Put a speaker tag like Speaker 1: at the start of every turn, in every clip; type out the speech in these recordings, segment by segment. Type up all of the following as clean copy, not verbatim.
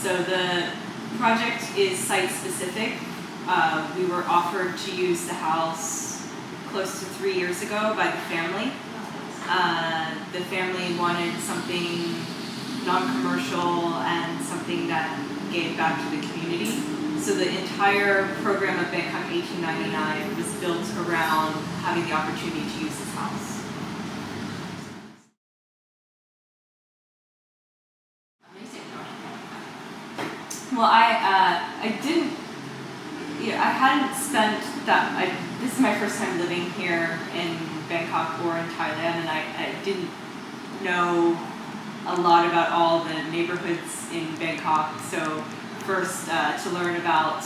Speaker 1: So the project is site-specific. We were offered to use the house close to 3 years ago by the family. The family wanted something non-commercial and something that gave back to the community. So the entire program of Bangkok 1899 was built around having the opportunity to use this house. Well, I didn't, I hadn't spent that, this is my first time living here in Bangkok or in Thailand, and I didn't know a lot about all the neighborhoods in Bangkok. So first, to learn about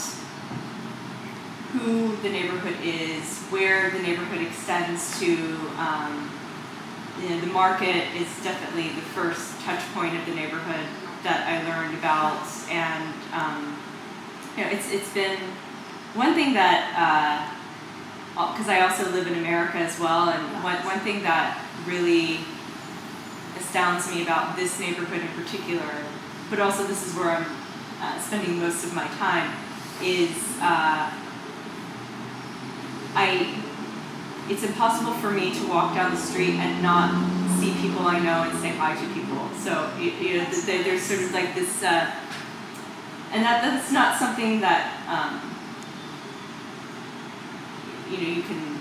Speaker 1: who the neighborhood is, where the neighborhood extends to. The market is definitely the first touch point of the neighborhood that I learned about, and it's been one thing that, because I also live in America as well, and one thing that really astounds me about this neighborhood in particular, but also this is where I'm spending most of my time, is it's impossible for me to walk down the street and not see people I know and say hi to people. So there's sort of like this, and that's not something that you can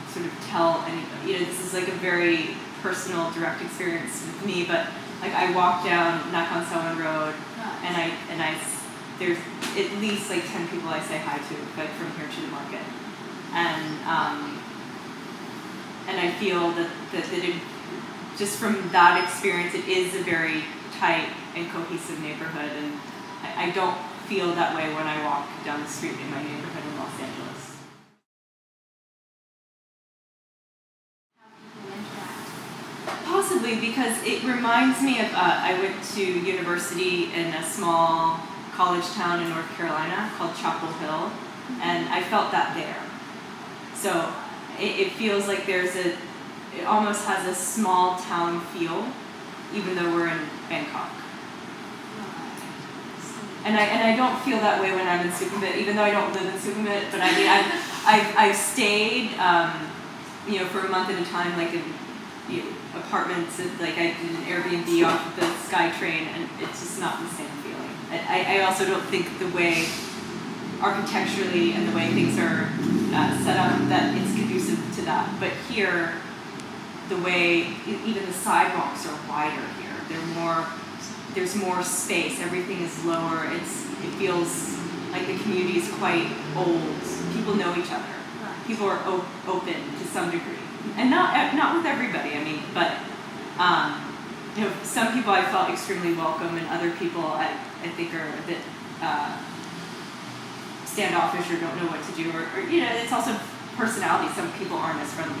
Speaker 1: sort of tell anybody. This is like a very personal, direct experience with me. But like I walk down Nakhon Sawan Road, and there's at least like 10 people I say hi to, like from here to the market, and I feel that it, just from that experience, it is a very tight and cohesive neighborhood, and I don't feel that way when I walk down the street in my neighborhood in Los Angeles. Possibly, because it reminds me of, I went to university in a small college town in North Carolina called Chapel Hill, and I felt that there. So it feels like it almost has a small town feel, even though we're in Bangkok. And I don't feel that way when I'm in Sukhumvit, even though I don't live in Sukhumvit. But I mean, I've stayed, for a month at a time, like in apartments. Like I did an Airbnb off of the SkyTrain, and it's just not the same feeling. I also don't think the way architecturally and the way things are set up that it's conducive to that. But here, the way even the sidewalks are wider here. There's more space. Everything is lower. It feels like the community is quite old. People know each other. People are open to some degree, and not with everybody. I mean, but some people I felt extremely welcome, and other people I think are a bit standoffish or don't know what to do, or it's also personality. Some people aren't as friendly,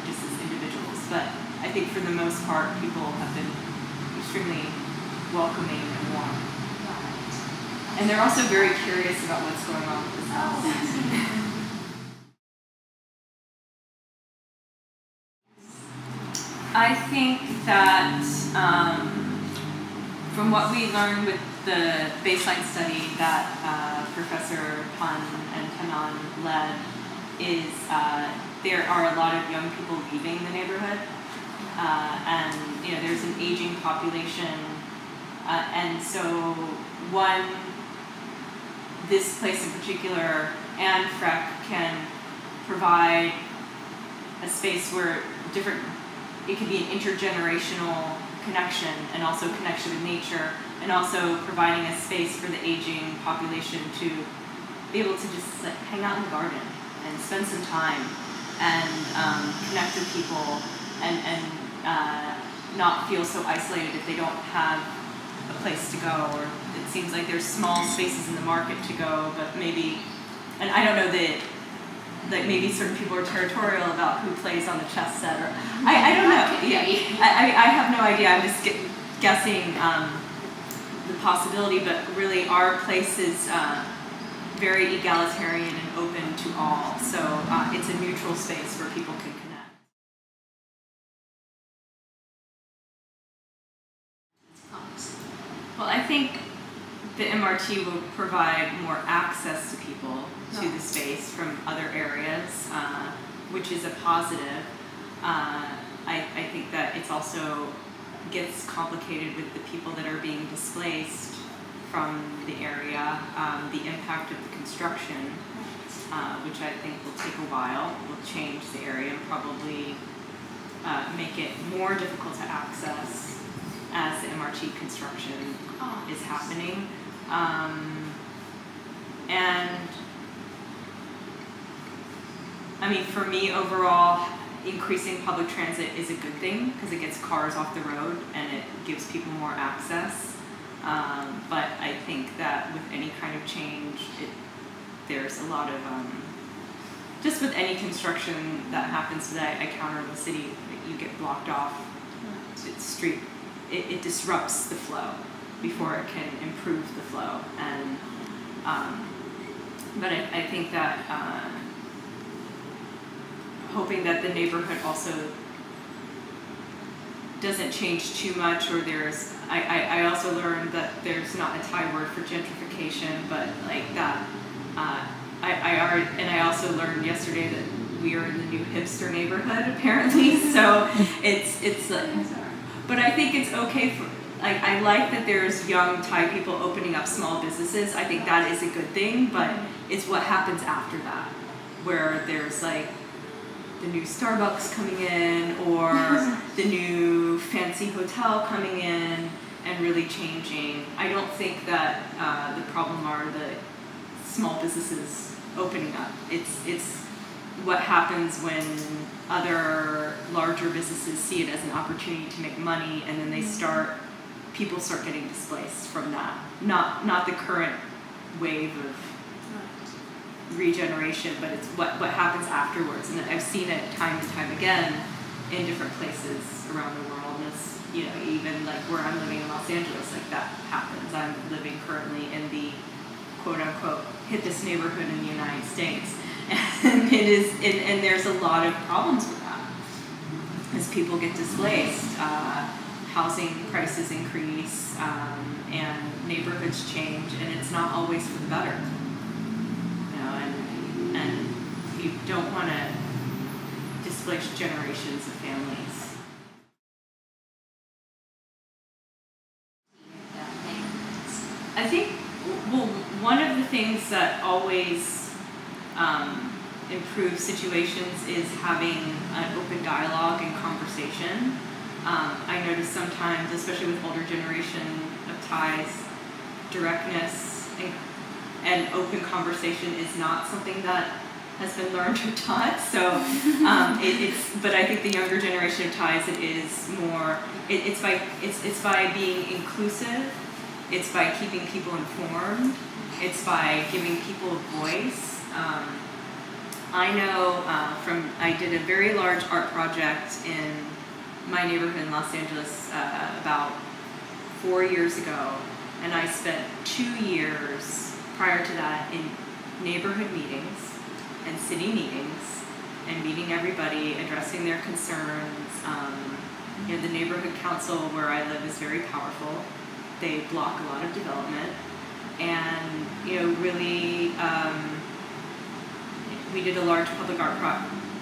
Speaker 1: just as individuals. But I think for the most part, people have been extremely welcoming and warm. And they're also very curious about what's going on with this house. I think that from what we learned with the baseline study that Professor Pan and Tanan led, is there are a lot of young people leaving the neighborhood, and there's an aging population, and so this place in particular and Freck can provide a space where it can be an intergenerational connection, and also connection with nature, and also providing a space for the aging population to be able to just like hang out in the garden and spend some time and connect with people, and not feel so isolated if they don't have a place to go, or it seems like there's small spaces in the market to go, but maybe, and I don't know that maybe certain people are territorial about who plays on the chess set, or I don't know. Yeah, I have no idea. I'm just guessing the possibility, but really our place is very egalitarian and open to all. So it's a neutral space where people can connect. Well, I think the MRT will provide more access to people to the
Speaker 2: Nice.
Speaker 1: space from other areas, which is a positive. I think that it's also gets complicated with the people that are being displaced from the area, the impact of the construction, which I think will take a while, will change the area and probably make it more difficult to access as the MRT construction is happening. And I mean, for me overall, increasing public transit is a good thing because it gets cars off the road and it gives people more access. But I think that with any kind of change, there's a lot of, just with any construction that happens that I counter in the city, you get blocked off the street. It disrupts the flow before it can improve the flow. And but I think that hoping that the neighborhood also doesn't change too much, or there's I also learned that there's not a Thai word for gentrification, but like that I also learned yesterday that we are in the new hipster neighborhood apparently. So it's like, but I think it's okay for, like, I like that there's young Thai people opening up small businesses. I think that is a good thing, but it's what happens after that, where there's like the new Starbucks coming in, or the new fancy hotel coming in and really changing. I don't think that the problem are the small businesses opening up. It's what happens when other larger businesses see it as an opportunity to make money, and then people start getting displaced from that. Not the current wave of regeneration, but it's what happens afterwards. And I've seen it time and time again in different places around the world. And it's, you know, even like where I'm living in Los Angeles, like that happens. I'm living currently in the quote unquote hippest neighborhood in the United States. And it is, and there's a lot of problems with that as people get displaced. Housing prices increase, and neighborhoods change, and it's not always for the better. You know, and you don't want to displace generations of families. I think, well, one of the things that always improves situations is having an open dialogue and conversation. I notice sometimes, especially with older generation of Thais, directness and open conversation is not something that has been learned or taught. So but I think the younger generation of Thais, it is more. It's by being inclusive. It's by keeping people informed. It's by giving people a voice. I know I did a very large art project in my neighborhood in Los Angeles about 4 years ago, and I spent 2 years prior to that in neighborhood meetings and city meetings and meeting everybody, addressing their concerns. You know, the neighborhood council where I live is very powerful. They block a lot of development, and you know, really, we did a large public art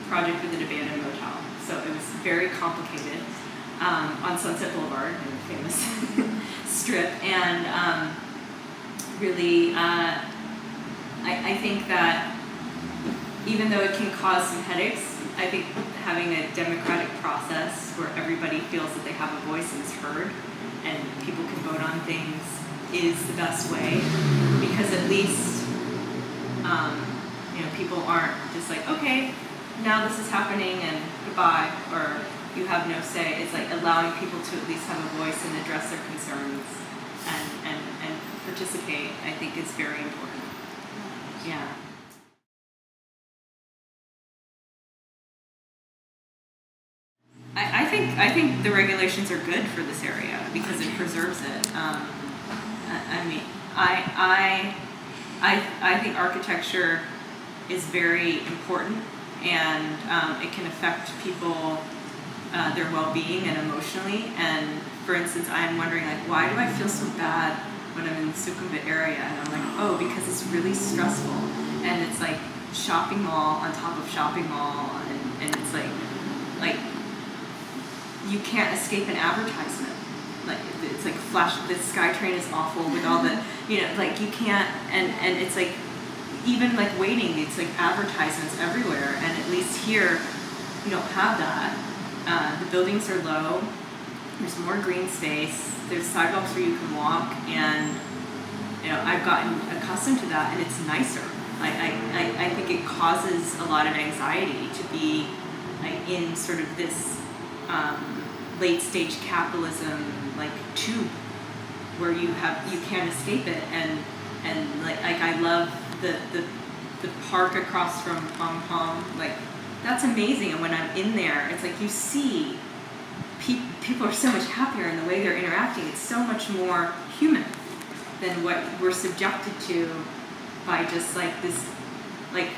Speaker 1: project with an abandoned motel. So it was very complicated on Sunset Boulevard, the famous strip, and really, I think that even though it can cause some headaches, I think having a democratic process where everybody feels that they have a voice and is heard, and people can vote on things, is the best way, because at least you know, people aren't just like, okay, now this is happening and goodbye, or you have no say. It's like allowing people to at least have a voice and address their concerns and participate, I think is very important. Yeah. I think the regulations are good for this area because it preserves it. I mean, I think architecture is very important, and it can affect people, their well-being and emotionally. And for instance, I'm wondering, like, why do I feel so bad when I'm in the Sukhumvit area, and I'm like, oh, because it's really stressful, and it's like shopping mall on top of shopping mall, and it's like you can't escape an advertisement. Like it's like flash. The SkyTrain is awful with all the, like you can't, and it's like even like waiting. It's like advertisements everywhere, and at least here, you don't have that. The buildings are low. There's more green space. There's sidewalks where you can walk, and I've gotten accustomed to that, and it's nicer. I think it causes a lot of anxiety to be in sort of this late stage capitalism like tube where you can't escape it, and like I love the park across from Pom Pom, like that's amazing. And when I'm in there, it's like you see people are so much happier in the way they're interacting. It's so much more human than what we're subjected to by just like this, like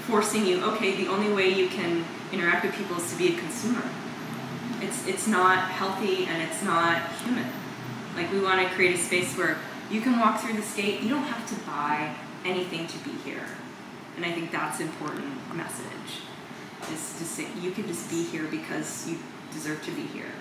Speaker 1: forcing you, okay, the only way you can interact with people is to be a consumer. It's not healthy, and it's not human. Like we want to create a space where you can walk through this gate, you don't have to buy anything to be here. And I think that's an important message, is to say you can just be here because you deserve to be here.